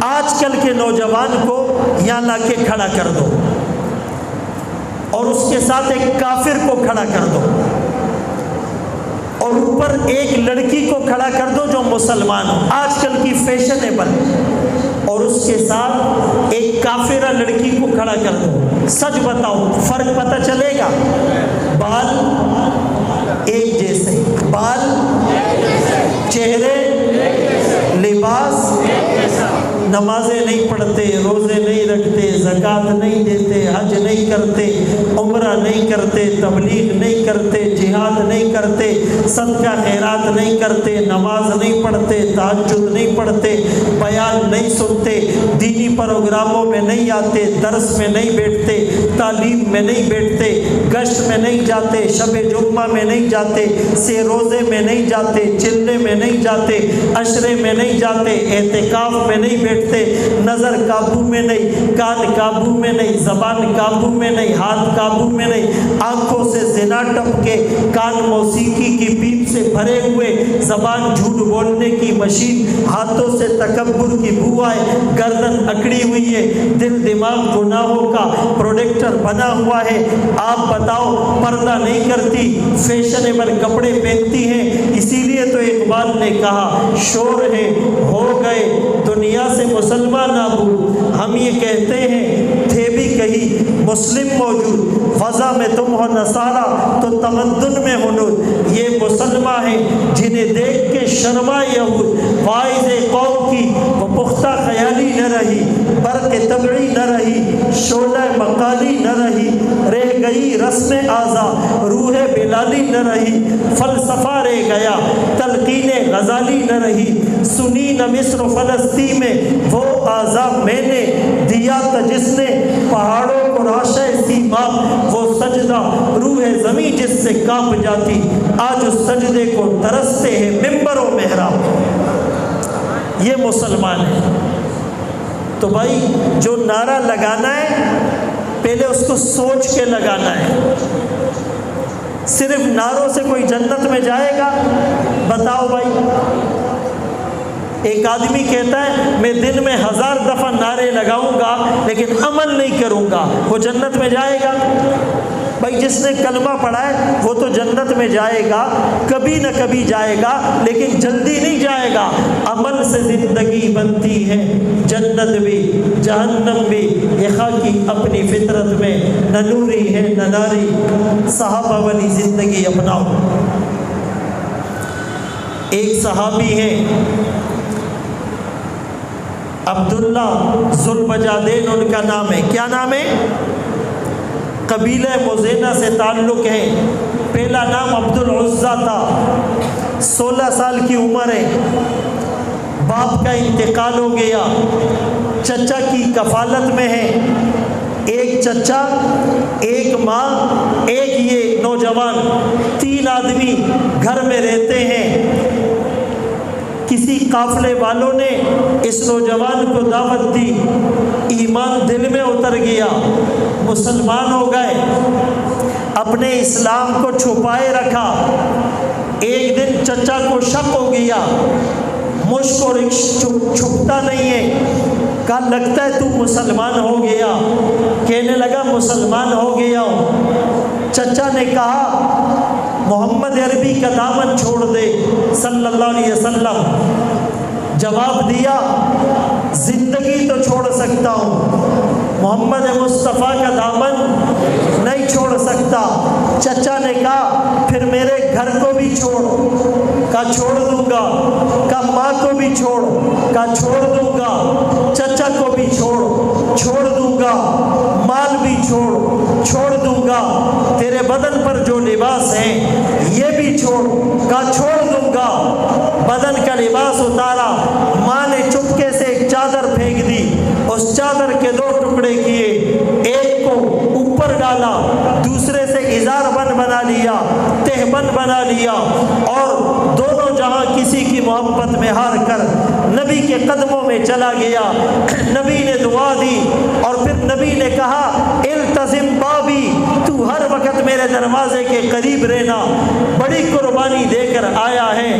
آج کل کے نوجوان کو یہاں لا کے کھڑا کر دو اور اس کے ساتھ ایک کافر کو کھڑا کر دو اور اوپر ایک لڑکی کو کھڑا کر دو جو مسلمان ہو، آج کل کی فیشنیبل، اور اس کے ساتھ ایک کافرہ لڑکی کو کھڑا کر دو، سچ بتاؤ فرق پتہ چلے گا؟ بال ایک جیسے، بال، چہرے، لباس، نمازیں نہیں پڑھتے، روزے نہیں رکھتے، زکوٰۃ نہیں دیتے، حج نہیں کرتے، عمرہ نہیں کرتے، تبلیغ نہیں کرتے، جہاد نہیں کرتے، صدقہ خیرات نہیں کرتے، نماز نہیں پڑھتے، تہجد نہیں پڑھتے، بیان نہیں سنتے، دینی پروگراموں میں نہیں آتے، درس میں نہیں بیٹھتے، تعلیم میں نہیں بیٹھتے، گشت میں نہیں جاتے، شب جمعہ میں نہیں جاتے، سے روزے میں نہیں جاتے، چلے میں نہیں جاتے، عشرے میں نہیں جاتے، اعتکاف میں نہیں بیٹھتے، نظر قابو میں نہیں، کان قابو میں نہیں، زبان قابو میں نہیں، ہاتھ قابو میں نہیں، آنکھوں سے زنا ٹپکے، کان موسیقی کی پیپ سے بھرے ہوئے، زبان جھوٹ بولنے کی مشین، ہاتھوں سے تکبر کی بو آئے، گردن اکڑی ہوئی ہے، دل دماغ گناہوں کا پروڈکٹر بنا ہوا ہے، آپ بتاؤ پردہ نہیں کرتی، فیشنیبل کپڑے پہنتی ہیں، اسی لیے تو اقبال نے کہا شور ہے ہو گئے دنیا سے مسلمان نابود، ہم یہ کہتے ہیں تھے بھی کہیں مسلم موجود، فضا میں تم ہو نصارہ تو تمدن میں ہنود، یہ مسلمان ہیں جنہیں دیکھ کے شرما یہود، واعظ قوم کی وہ پختہ خیالی نہ رہی، برق طبعی نہ رہی، شعلہ مقالی نہ رہی، رہ گئی رسم اعضا، روح بلالی نہ رہی، فلسفہ رہ گیا تلقین غزالی نہ رہی، سنی نہ مصر و فلسطین میں وہ اعضا میں نے دیا تھا جس نے پہاڑوں کو راشہ سیماب، وہ سجدہ روح زمیں جس سے کانپ جاتی، آج اس سجدے کو ترستے ہیں ممبر و محراب۔ یہ مسلمان ہے۔ تو بھائی جو نعرہ لگانا ہے پہلے اس کو سوچ کے لگانا ہے، صرف نعروں سے کوئی جنت میں جائے گا؟ بتاؤ بھائی۔ ایک آدمی کہتا ہے میں دن میں 1000 دفعہ نعرے لگاؤں گا لیکن عمل نہیں کروں گا، وہ جنت میں جائے گا؟ بھائی جس نے کلمہ پڑھا ہے وہ تو جنت میں جائے گا، کبھی نہ کبھی جائے گا، لیکن جلدی نہیں جائے گا۔ عمل سے زندگی بنتی ہے، جنت بھی جہنم بھی، یہ خاکی اپنی فطرت میں، نہ نوری ہے نہ ناری، صحابہ والی زندگی اپناؤ۔ ایک صحابی ہیں عبداللہ ذوالبجادین ان کا نام ہے، کیا نام ہے؟ قبیلہ مزینہ سے تعلق ہے، پہلا نام عبدالعزیٰ تھا، 16 سال کی عمر ہے، باپ کا انتقال ہو گیا، چچا کی کفالت میں ہے، ایک چچا، ایک ماں، ایک یہ نوجوان، 3 آدمی گھر میں رہتے ہیں۔ کسی قافلے والوں نے اس نوجوان کو دعوت دی، ایمان دل میں اتر گیا، مسلمان ہو گئے، اپنے اسلام کو چھپائے رکھا۔ ایک دن چچا کو شک ہو گیا، مشک اور چھپتا نہیں ہے، کہا لگتا ہے تو مسلمان ہو گیا، کہنے لگا مسلمان ہو گیا ہوں۔ چچا نے کہا محمد عربی کا دامن چھوڑ دے صلی اللہ علیہ وسلم. جواب دیا زندگی تو چھوڑ سکتا ہوں، محمد مصطفیٰ کا دامن نہیں چھوڑ سکتا. چچا نے کہا پھر میرے گھر کو بھی چھوڑ. کہا چھوڑ دوں گا. کہا ماں کو بھی چھوڑ. کہا چھوڑ دوں گا. چچا کو بھی چھوڑ دوں گا. مال بھی چھوڑ دوں گا. تیرے بدن پر جو لباس ہیں یہ بھی چھوڑ. کہا چھوڑ دوں گا. بدن کا لباس اتارا. ماں نے چپکے سے ایک چادر پھینک دی. اس چادر کے 2 ٹکڑے کیے، ایک کو اوپر ڈالا، دوسرے سے ازار بند بنا لیا، تہ بند بنا لیا، اور دونوں جہاں کسی کی محبت میں ہار کر نبی کے قدموں میں چلا گیا. نبی نے دعا دی اور پھر نبی نے کہا التزم بابی، تو ہر وقت میرے دروازے کے قریب رہنا. بڑی قربانی دے کر آیا ہے.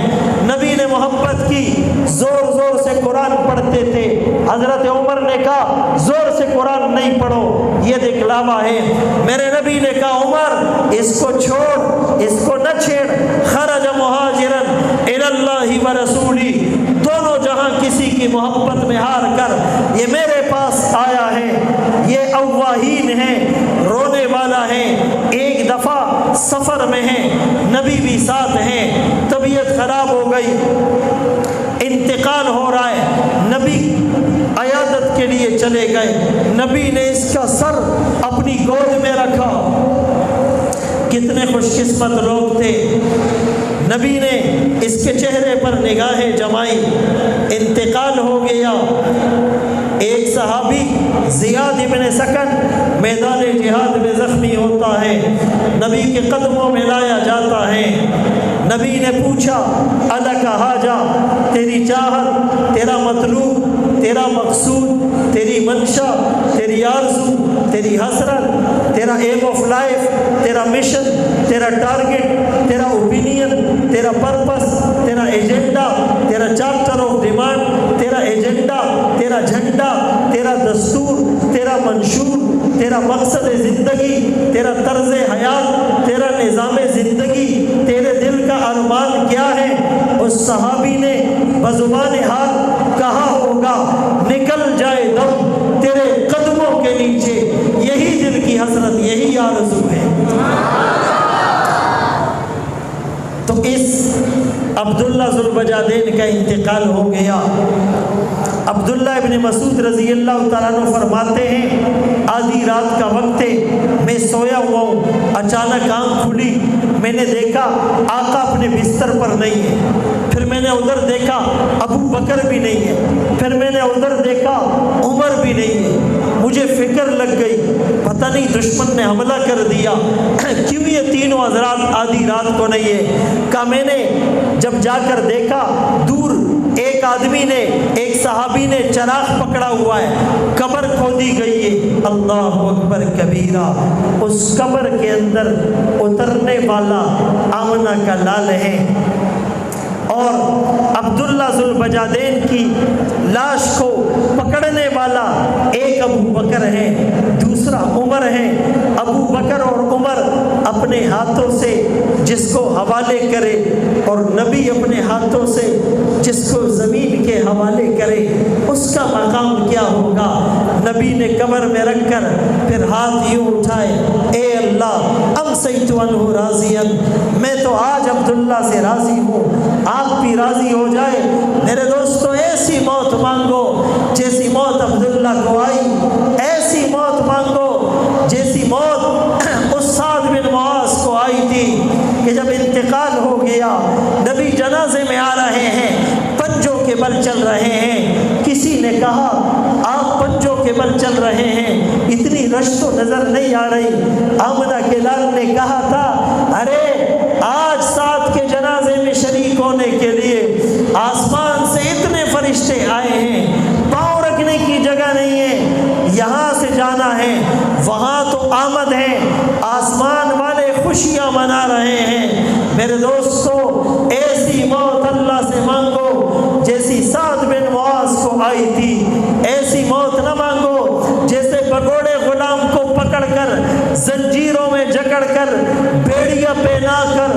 نبی نے محبت کی، زور زور سے قرآن پڑھتے تھے. حضرت عمر نے کہا زور سے قرآن نہیں پڑھو، یہ دکھلاوا ہے. میرے نبی نے کہا عمر اس کو چھوڑ، اس کو نہ چھیڑ. خرج مہاجرن الی اللہ ورسولی، دونوں جہاں کسی کی محبت میں ہار کر یہ میرے پاس آیا ہے. یہ اواہین ہے، رونے والا ہے. ایک دفعہ سفر میں ہے، نبی بھی ساتھ ہیں، طبیعت خراب ہو گئی، انتقال ہو رہا ہے. نبی عیادت کے لیے چلے گئے. نبی نے اس کا سر اپنی گود میں رکھا. کتنے خوش قسمت لوگ تھے. نبی نے اس کے چہرے پر نگاہیں جمائی. انتقال ہو گیا. ایک صحابی زیاد ابن سکن میدان جہاد میں زخمی ہوتا ہے، نبی کے قدموں میں لایا جاتا ہے. نبی نے پوچھا الک حاجہ، تیری چاہت، تیرا مطلوب، تیرا مقصود، تیری منشا، تیری آرزو، تیری حسرت، تیرا ایم آف لائف، تیرا مشن، تیرا ٹارگٹ، تیرا اوپینین، تیرا پرپس، تیرا ایجنڈا، تیرا چارٹر آف ڈیمانڈ، تیرا ایجنڈا، تیرا جھنڈا، تیرا دستور، تیرا منشور، تیرا مقصد زندگی، تیرا طرز حیات، تیرا نظام زندگی، تیرے دل کا ارمان کیا ہے؟ اس صحابی نے بزبان حال کہا ہوگا نکل جائے دم تیرے قدموں کے نیچے، یہی دل کی حسرت، یہی آرزو ہے. تو اس عبداللہ ذوالبجادین کا انتقال ہو گیا. عبداللہ ابن مسعود رضی اللہ تعالیٰ عنہ فرماتے ہیں آدھی رات کا وقت ہے، میں سویا ہوا ہوں، اچانک آنکھ کھلی، میں نے دیکھا آقا اپنے بستر پر نہیں ہے. پھر میں نے ادھر دیکھا ابو بکر بھی نہیں ہے. پھر میں نے ادھر دیکھا عمر بھی نہیں ہے. مجھے فکر لگ گئی پتہ نہیں دشمن نے حملہ کر دیا، کیوں یہ تینوں حضرات آدھی رات کو نہیں ہے. کہا میں نے جب جا کر دیکھا دور ایک آدمی نے، ایک صحابی نے چراغ پکڑا ہوا ہے، قبر کھودی گئی ہے. اللہ اکبر کبیرہ. اس قبر کے اندر اترنے والا آمنہ کا لال ہے، اور عبداللہ ذوالبجادین کی لاش کو پکڑنے والا ایک ابو بکر ہے، دوسرا عمر ہے. ابو بکر اور عمر اپنے ہاتھوں سے جس کو حوالے کرے اور نبی اپنے ہاتھوں سے جس کو زمین کے حوالے کرے، اس کا مقام کیا ہوگا؟ نبی نے قبر میں رکھ کر پھر ہاتھ یوں اٹھائے، اے اللہ امسیت عنہ راضیا، میں تو آج عبداللہ سے راضی ہوں، آپ بھی راضی ہو جائے. میرے دوستو ایسی موت مانگو جیسی موت عبداللہ کو آئی، ایسی موت مانگو جیسی موت اس سعد بن معاذ کو آئی تھی کہ جب انتقال ہو گیا نبی جنازے میں آ رہے ہیں، پنجوں کے بل چل رہے ہیں. کسی نے کہا آپ پنجوں کے بل چل رہے ہیں، اتنی رش تو نظر نہیں آ رہی. آمنہ کے لال نے کہا تھا ارے آج سعد کے جنازے میں شریک ہونے کے لیے آسمان سے اتنے فرشتے آئے ہیں، پاؤں رکھنے کی جگہ نہیں ہے، یہاں سے جانا ہے، وہاں تو آمد ہے، آسمان والے خوشیاں منا رہے ہیں. میرے دوستو ایسی موت اللہ سے مانگو جیسی سعد بن معاذ کو آئی تھی. ایسی موت نہ مانگو جیسے بگوڑے غلام کو پکڑ کر زنجیروں میں جکڑ کر بیڑیاں پہنا کر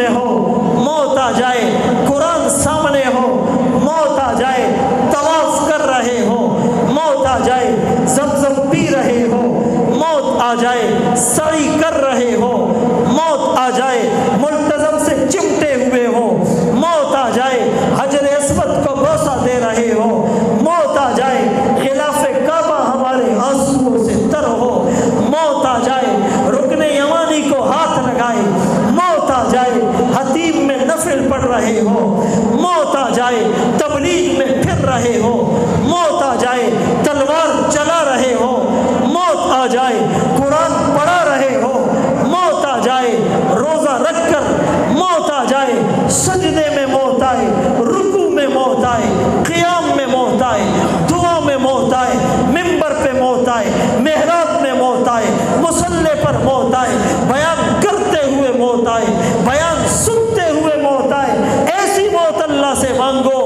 میں ہو موت آ جائے، قرآن سامنے ہو موت آ جائے، طواف کر رہے ہو موت آ جائے، زمزم پی رہے ہو موت آ جائے، سعی کر رہے ہو موت آ جائے، ملتزم سے چمٹے ہوئے ہو موت آ جائے، حجر اسود کو بوسہ دے رہے ہو موت آ جائے، خلاف کعبہ ہمارے آنسوؤں سے تر ہو موت آ جائے، رکن یمانی کو ہاتھ لگائے موت آ جائے، حتیم میں نفل پڑھ رہے ہو موت آ جائے، تبلیغ میں پھر رہے ہو موت آ جائے، تلوار چلا رہے ہو موت آ جائے، قرآن پڑھا رہے ہو موت آ جائے، روزہ رکھ کر موت آ جائے، سجدے میں موت آئے، رکوع میں موت آئے، قیام میں موت آئے، دعا میں موت آئے، منبر پہ موت آئے، محراب میں موت آئے، مصلی پر موت آئے، بیان کرتے ہوئے موت آئے، بیان سنتے ہوئے موت آئے، ایسی موت اللہ سے مانگو،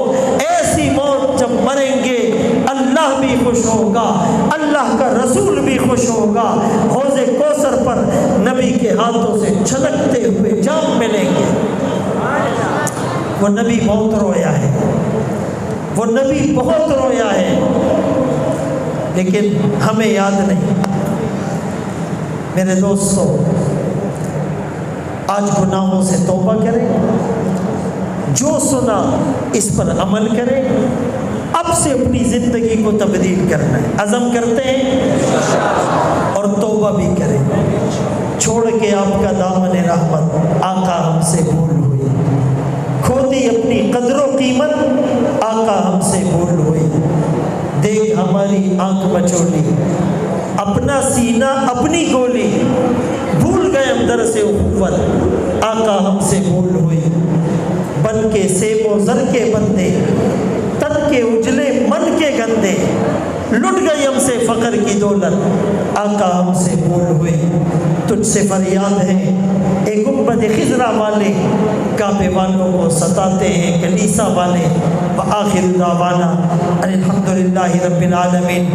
ایسی موت جب مریں گے اللہ بھی خوش ہوگا، اللہ کا رسول بھی خوش ہوگا، حوض کوثر پر نبی کے ہاتھوں سے چھلکتے ہوئے جام ملیں گے۔ وہ نبی بہت رویا ہے، وہ نبی بہت رویا ہے، لیکن ہمیں یاد نہیں۔ میرے دوستو، آج گناہوں سے توبہ کریں، جو سنا اس پر عمل کریں، اب سے اپنی زندگی کو تبدیل کرنا ہے، عزم کرتے ہیں اور توبہ بھی کریں۔ چھوڑ کے آپ کا دامن رحمت، آقا ہم سے بھول ہوئی، کھو دی اپنی قدر و قیمت، آقا ہم سے بھول ہوئی، دیکھ ہماری آنکھ مچولی، اپنا سینہ اپنی گولی، بھول گئے اندر سے اخوت، آقا ہم سے بھول ہوئی، بن کے سیب و زر کے بندے، تن کے اجلے من کے گندے، لٹ گئی ہم سے فقر کی دولت، آقا ہم سے بھول ہوئی، تجھ سے فریاد ہے اے گنبد خضرا والے، کعبے والوں کو ستاتے ہیں کلیسا والے۔ وآخر دعوانا ان الحمد للہ رب العالمین۔